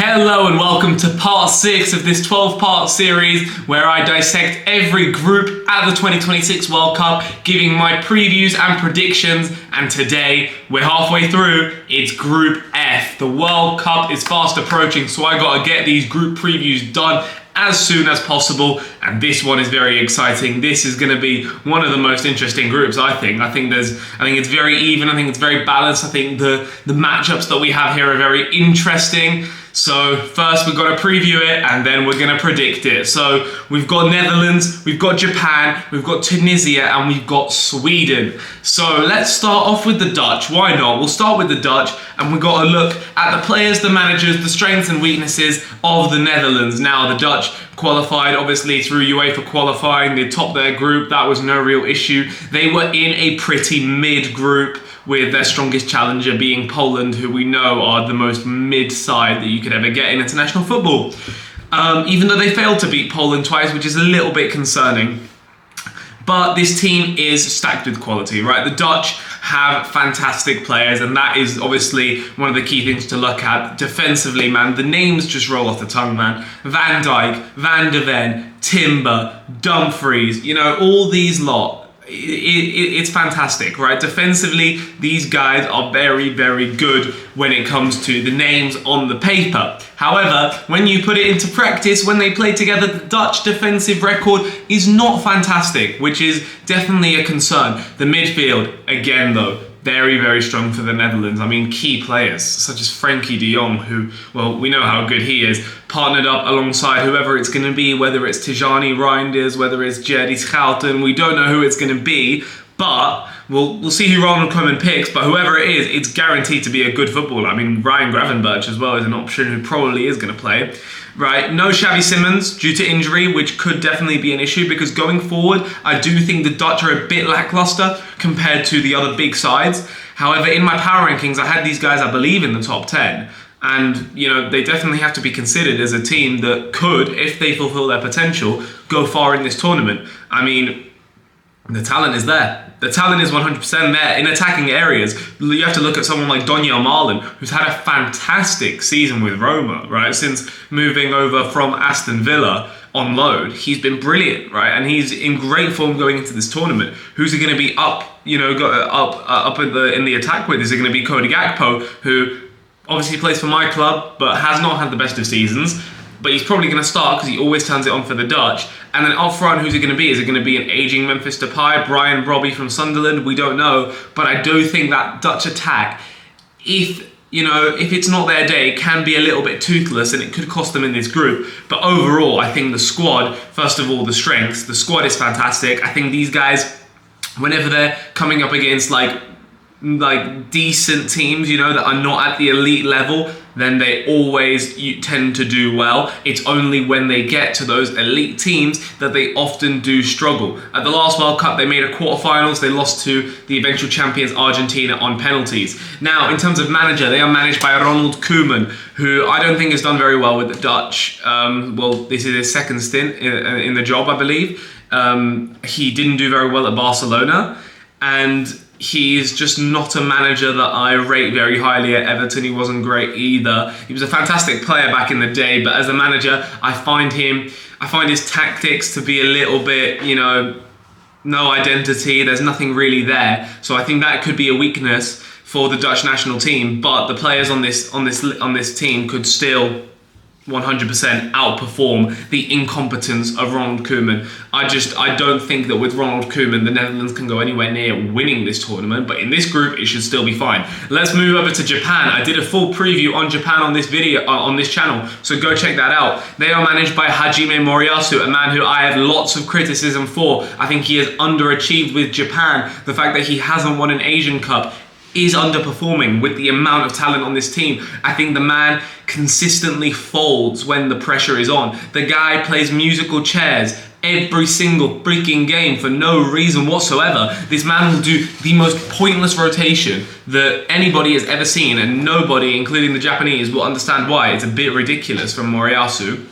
Hello and welcome to part 6 of this 12-part series where I dissect every group at the 2026 World Cup, giving my previews and predictions, and today we're halfway through. It's Group F. The World Cup is fast approaching, so I gotta get these group previews done as soon as possible, and this one is very exciting. This is going to be one of the most interesting groups, I think. I think it's very even. I think it's very balanced. I think the matchups that we have here are very interesting. So first we've got to preview it and then we're going to predict it. So we've got Netherlands, we've got Japan, we've got Tunisia, and we've got Sweden. So let's start off with the Dutch. Why not? We'll start with the Dutch, and we've got to look at the players, the managers, the strengths and weaknesses of the Netherlands. Now, the Dutch qualified obviously through UEFA qualifying. They topped their group. That was no real issue. They were in a pretty mid group, with their strongest challenger being Poland, who we know are the most mid side that you could ever get in international football. Even though they failed to beat Poland twice, which is a little bit concerning. But this team is stacked with quality, right? The Dutch have fantastic players, and that is obviously one of the key things to look at. Defensively, man, the names just roll off the tongue, man. Van Dijk, Van de Ven, Timber, Dumfries, all these lot. It's fantastic, right? Defensively, these guys are very, very good when it comes to the names on the paper. However, when you put it into practice, when they play together, the Dutch defensive record is not fantastic, which is definitely a concern. The midfield, again though, very, very strong for the Netherlands. I mean, key players such as Frenkie de Jong, who, well, we know how good he is, partnered up alongside whoever it's going to be, whether it's Tijani Reinders, whether it's Jerdy Schouten. We don't know who it's going to be, but we'll see who Ronald Koeman picks. But whoever it is, it's guaranteed to be a good footballer. I mean, Ryan Gravenberch as well is an option who probably is going to play. Right, no Xavi Simons due to injury, which could definitely be an issue, because going forward, I do think the Dutch are a bit lackluster compared to the other big sides. However, in my power rankings, I had these guys, I believe, in the top 10. And, they definitely have to be considered as a team that could, if they fulfill their potential, go far in this tournament. I mean, the talent is there. The talent is 100% there in attacking areas. You have to look at someone like Donyell Malen, who's had a fantastic season with Roma, right? Since moving over from Aston Villa on loan, he's been brilliant, right? And he's in great form going into this tournament. Who's he going to be up in the attack with? Is it going to be Cody Gakpo, who obviously plays for my club, but has not had the best of seasons? But he's probably going to start because he always turns it on for the Dutch. And then up front, who's it going to be? Is it going to be an aging Memphis Depay, Brian Brobby from Sunderland? We don't know. But I do think that Dutch attack, if it's not their day, can be a little bit toothless, and it could cost them in this group. But overall, I think the squad, first of all, the strengths, the squad is fantastic. I think these guys, whenever they're coming up against like decent teams, that are not at the elite level, then they always tend to do well. It's only when they get to those elite teams that they often do struggle. At the last World Cup, they made a quarterfinals. They lost to the eventual champions Argentina on penalties. Now, in terms of manager, they are managed by Ronald Koeman, who I don't think has done very well with the Dutch. This is his second stint in the job, I believe. He didn't do very well at Barcelona, and he's just not a manager that I rate very highly. At Everton, he wasn't great either. He was a fantastic player back in the day, but as a manager, I find his tactics to be a little bit, no identity. There's nothing really there. So I think that could be a weakness for the Dutch national team. But the players on this team could still 100% outperform the incompetence of Ronald Koeman. I don't think that with Ronald Koeman, the Netherlands can go anywhere near winning this tournament, but in this group, it should still be fine. Let's move over to Japan. I did a full preview on Japan on this video, on this channel, so go check that out. They are managed by Hajime Moriyasu, a man who I have lots of criticism for. I think he has underachieved with Japan. The fact that he hasn't won an Asian Cup is underperforming with the amount of talent on this team. I think the man consistently folds when the pressure is on. The guy plays musical chairs every single freaking game for no reason whatsoever. This man will do the most pointless rotation that anybody has ever seen, and nobody, including the Japanese, will understand why. It's a bit ridiculous from Moriyasu.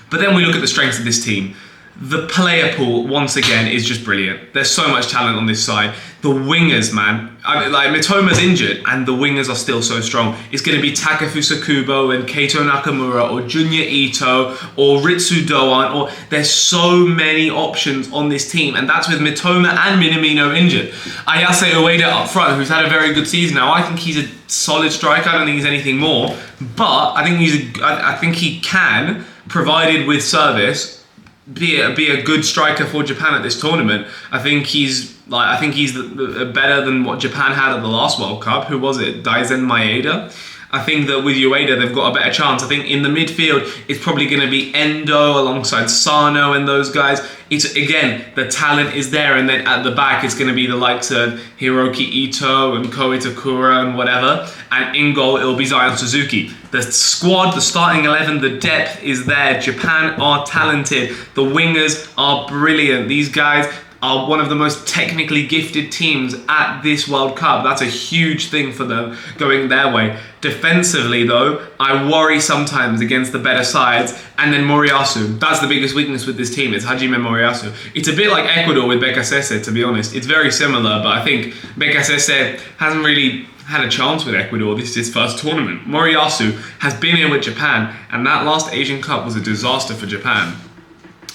But then we look at the strengths of this team. The player pool, once again, is just brilliant. There's so much talent on this side. The wingers, man. Like Mitoma's injured and the wingers are still so strong. It's going to be Takefusa Kubo and Keito Nakamura or Junya Ito or Ritsu Doan, or there's so many options on this team, and that's with Mitoma and Minamino injured. Ayase Ueda up front, who's had a very good season now. I think he's a solid striker. I don't think he's anything more, but I think he can, provided with service, be a good striker for Japan at this tournament. I think he's better than what Japan had at the last World Cup. Who was it? Daizen Maeda. I think that with Ueda, they've got a better chance. I think in the midfield, it's probably going to be Endo alongside Sano and those guys. It's, again, the talent is there. And then at the back, it's going to be the likes of Hiroki Ito and Ko Itakura and whatever. And in goal, it'll be Zion Suzuki. The squad, the starting 11, the depth is there. Japan are talented. The wingers are brilliant. These guys are one of the most technically gifted teams at this World Cup. That's a huge thing for them going their way. Defensively, though, I worry sometimes against the better sides. And then Moriyasu, that's the biggest weakness with this team. It's Hajime Moriyasu. It's a bit like Ecuador with Bekasese, to be honest. It's very similar, but I think Bekasese hasn't really had a chance with Ecuador. This is his first tournament. Moriyasu has been here with Japan, and that last Asian Cup was a disaster for Japan,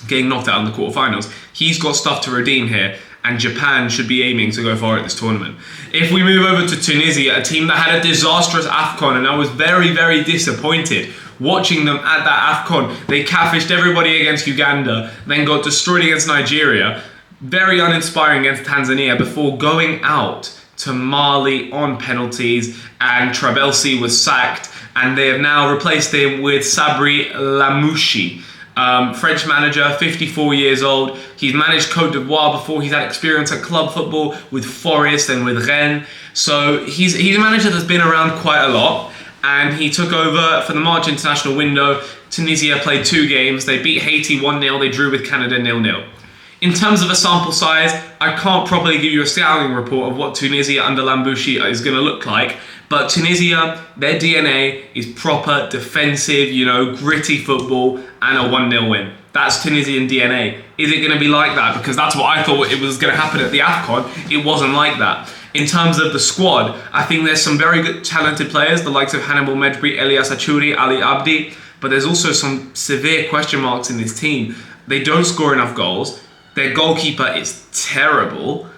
getting knocked out in the quarterfinals. He's got stuff to redeem here, and Japan should be aiming to go far at this tournament. If we move over to Tunisia, a team that had a disastrous AFCON, and I was very, very disappointed watching them at that AFCON. They catfished everybody against Uganda, then got destroyed against Nigeria, very uninspiring against Tanzania, before going out to Mali on penalties, and Trabelsi was sacked, and they have now replaced him with Sabri Lamouchi. French manager, 54 years old. He's managed Côte d'Ivoire before. He's had experience at club football with Forest and with Rennes. So he's a manager that's been around quite a lot. And he took over for the March international window. Tunisia played 2 games. They beat Haiti 1-0. They drew with Canada 0-0. In terms of a sample size, I can't properly give you a scouting report of what Tunisia under Lamouchi is going to look like. But Tunisia, their DNA is proper, defensive, gritty football and a 1-0 win. That's Tunisian DNA. Is it going to be like that? Because that's what I thought it was going to happen at the AFCON. It wasn't like that. In terms of the squad, I think there's some very good, talented players, the likes of Hannibal Medbri, Elias Achuri, Ali Abdi. But there's also some severe question marks in this team. They don't score enough goals. Their goalkeeper is terrible,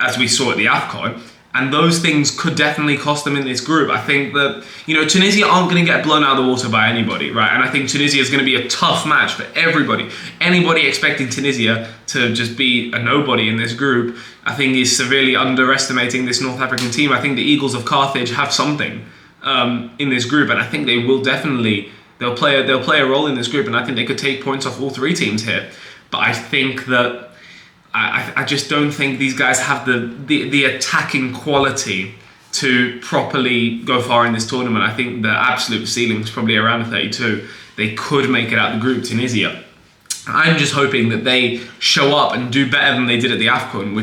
as we saw at the AFCON. And those things could definitely cost them in this group. I think that, Tunisia aren't going to get blown out of the water by anybody, right? And I think Tunisia is going to be a tough match for everybody. Anybody expecting Tunisia to just be a nobody in this group, I think is severely underestimating this North African team. I think the Eagles of Carthage have something in this group, and I think they will definitely, they'll play a role in this group, and I think they could take points off all 3 teams here. But I think that I just don't think these guys have the attacking quality to properly go far in this tournament. I think the absolute ceiling is probably around a 32. They could make it out the group, Tunisia. I'm just hoping that they show up and do better than they did at the AFCON,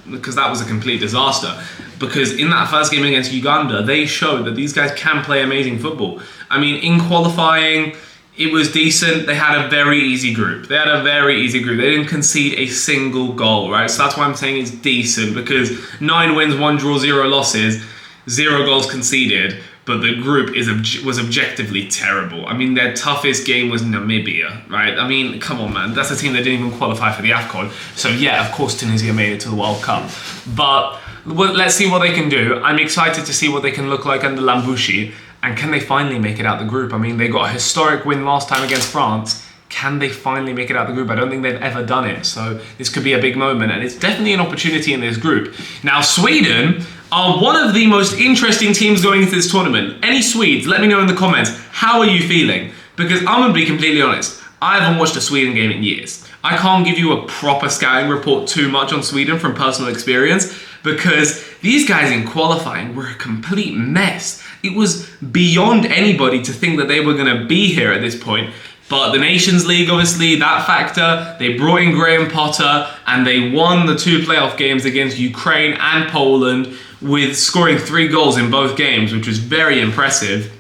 because that was a complete disaster. Because in that first game against Uganda, they showed that these guys can play amazing football. I mean, in qualifying, it was decent. They had a very easy group. They didn't concede a single goal, right? So that's why I'm saying it's decent, because 9 wins, 1 draw, 0 losses, 0 goals conceded, but the group was objectively terrible. I mean, their toughest game was Namibia, right? I mean, come on, man. That's a team that didn't even qualify for the AFCON. So yeah, of course Tunisia made it to the World Cup. But let's see what they can do. I'm excited to see what they can look like under Lamouchi. And can they finally make it out the group? I mean, they got a historic win last time against France. Can they finally make it out the group? I don't think they've ever done it. So this could be a big moment, and it's definitely an opportunity in this group. Now, Sweden are one of the most interesting teams going into this tournament. Any Swedes, let me know in the comments. How are you feeling? Because I'm going to be completely honest. I haven't watched a Sweden game in years. I can't give you a proper scouting report too much on Sweden from personal experience, because these guys in qualifying were a complete mess. It was beyond anybody to think that they were going to be here at this point. But the Nations League, obviously, that factor, they brought in Graham Potter, and they won the 2 playoff games against Ukraine and Poland, with scoring 3 goals in both games, which was very impressive.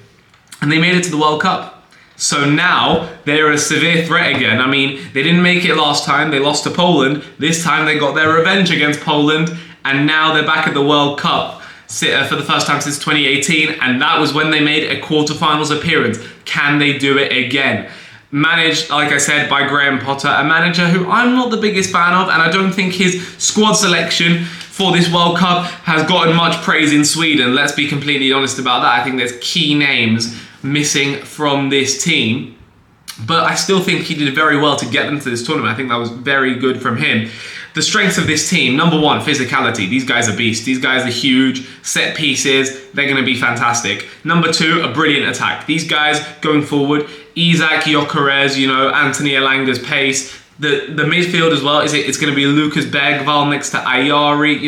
And they made it to the World Cup. So now they're a severe threat again. I mean, they didn't make it last time. They lost to Poland. This time they got their revenge against Poland, and now they're back at the World Cup for the first time since 2018, and that was when they made a quarterfinals appearance. Can they do it again? Managed, like I said, by Graham Potter, a manager who I'm not the biggest fan of, and I don't think his squad selection for this World Cup has gotten much praise in Sweden. Let's be completely honest about that. I think there's key names missing from this team. But I still think he did very well to get them to this tournament. I think that was very good from him. The strengths of this team, number one, physicality. These guys are beasts. These guys are huge. Set pieces, they're going to be fantastic. Number two, a brilliant attack. These guys going forward, Isak, Gyökeres, Anthony Elanga's pace. The midfield as well, it's going to be Lucas Bergvall next to Ayari.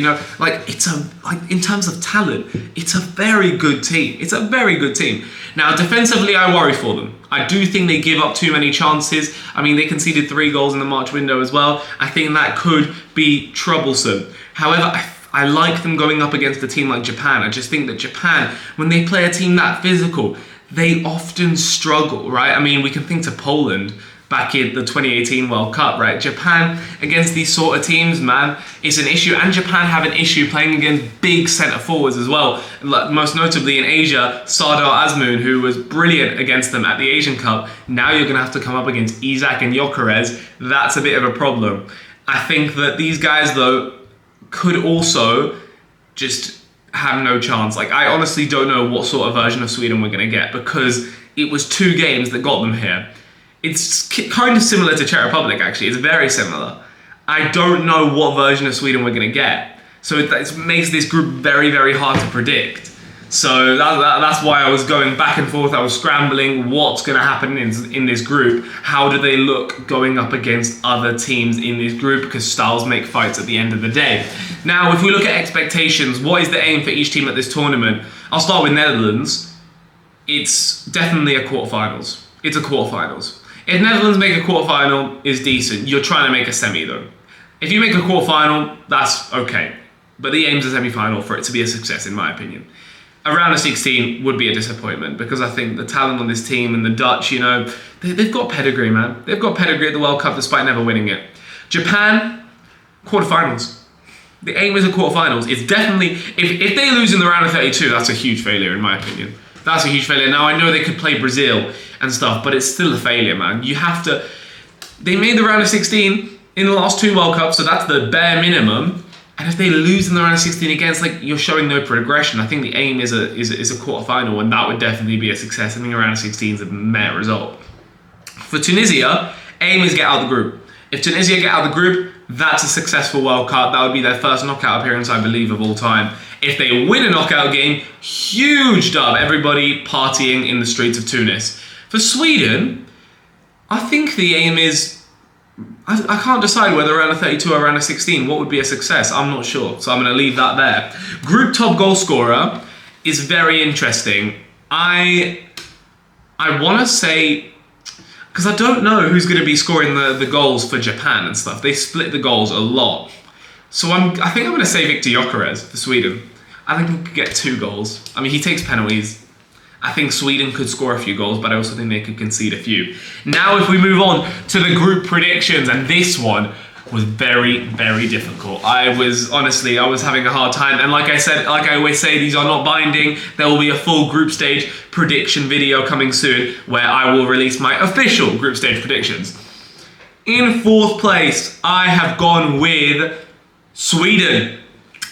In terms of talent, it's a very good team. It's a very good team. Now, defensively, I worry for them. I do think they give up too many chances. I mean, they conceded 3 goals in the March window as well. I think that could be troublesome. However, I like them going up against a team like Japan. I just think that Japan, when they play a team that physical, they often struggle, right? I mean, we can think to Poland back in the 2018 World Cup, right? Japan against these sort of teams, man, is an issue. And Japan have an issue playing against big centre forwards as well. Most notably in Asia, Sardar Azmoun, who was brilliant against them at the Asian Cup. Now you're going to have to come up against Isak and Gyökeres. That's a bit of a problem. I think that these guys, though, could also just have no chance. I honestly don't know what sort of version of Sweden we're going to get, because it was 2 games that got them here. It's kind of similar to Czech Republic, actually. It's very similar. I don't know what version of Sweden we're going to get. So it makes this group very, very hard to predict. So that's why I was going back and forth. I was scrambling what's going to happen in this group. How do they look going up against other teams in this group? Because styles make fights at the end of the day. Now, if we look at expectations, what is the aim for each team at this tournament? I'll start with Netherlands. It's definitely a quarterfinals. It's a quarterfinals. If Netherlands make a quarterfinal, is decent. You're trying to make a semi, though. If you make a quarterfinal, that's okay. But the aim's a semi-final for it to be a success, in my opinion. A round of 16 would be a disappointment, because I think the talent on this team and the Dutch, they've got pedigree, man. They've got pedigree at the World Cup despite never winning it. Japan, quarterfinals. The aim is a quarterfinals. It's definitely, if they lose in the round of 32, that's a huge failure, in my opinion. That's a huge failure. Now, I know they could play Brazil and stuff, but it's still a failure, man. You have to... They made the round of 16 in the last 2 World Cups, so that's the bare minimum. And if they lose in the round of 16 again, it's you're showing no progression. I think the aim is a quarterfinal, and that would definitely be a success. I think a round of 16 is a mere result. For Tunisia, aim is get out of the group. If Tunisia get out of the group, that's a successful World Cup. That would be their first knockout appearance, I believe, of all time. If they win a knockout game, huge dub. Everybody partying in the streets of Tunis. For Sweden, I think the aim is... I can't decide whether around a 32 or around a 16. What would be a success? I'm not sure. So I'm going to leave that there. Group top goal scorer is very interesting. I want to say... Because I don't know who's going to be scoring the goals for Japan and stuff. They split the goals a lot. So I think I'm going to say Viktor Gyökeres for Sweden. I think he could get 2 goals. I mean, he takes penalties. I think Sweden could score a few goals, but I also think they could concede a few. Now, if we move on to the group predictions, and this one was very, very difficult. I was having a hard time. And like I always say, these are not binding. There will be a full group stage prediction video coming soon where I will release my official group stage predictions. In 4th place, I have gone with Sweden.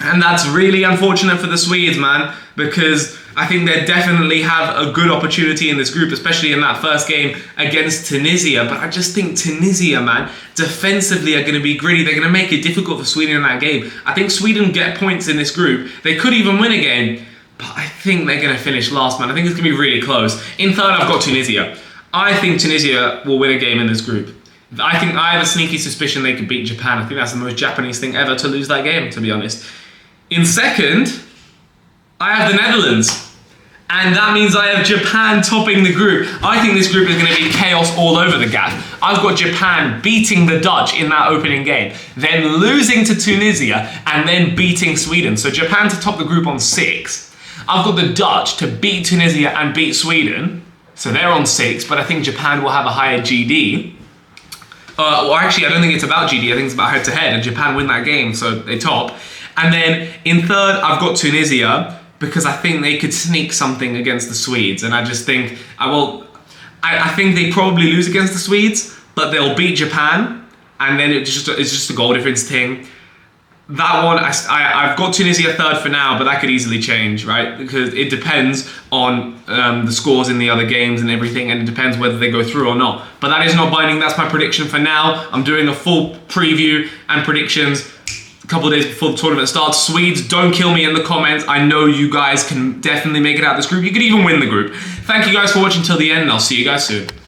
And that's really unfortunate for the Swedes, man, because I think they definitely have a good opportunity in this group, especially in that first game against Tunisia. But I just think Tunisia, man, defensively are going to be gritty. They're going to make it difficult for Sweden in that game. I think Sweden get points in this group. They could even win a game, but I think they're going to finish last, man. I think it's going to be really close. In 3rd, I've got Tunisia. I think Tunisia will win a game in this group. I have a sneaky suspicion they could beat Japan. I think that's the most Japanese thing ever to lose that game, to be honest. In 2nd, I have the Netherlands. And that means I have Japan topping the group. I think this group is going to be chaos all over the gap. I've got Japan beating the Dutch in that opening game, then losing to Tunisia, and then beating Sweden. So Japan to top the group on 6. I've got the Dutch to beat Tunisia and beat Sweden. So they're on 6, but I think Japan will have a higher GD. Well, actually, I don't think it's about GD. I think it's about head-to-head, and Japan win that game, so they top. And then in third, I've got Tunisia because I think they could sneak something against the Swedes. And I just think, I think they probably lose against the Swedes, but they'll beat Japan. And then it's just a goal difference thing. That one, I've got Tunisia third for now, but that could easily change, right? Because it depends on the scores in the other games and everything, and it depends whether they go through or not. But that is not binding. That's my prediction for now. I'm doing a full preview and predictions a couple of days before the tournament starts. Swedes, don't kill me in the comments. I know you guys can definitely make it out of this group. You could even win the group. Thank you guys for watching till the end, and I'll see you guys soon.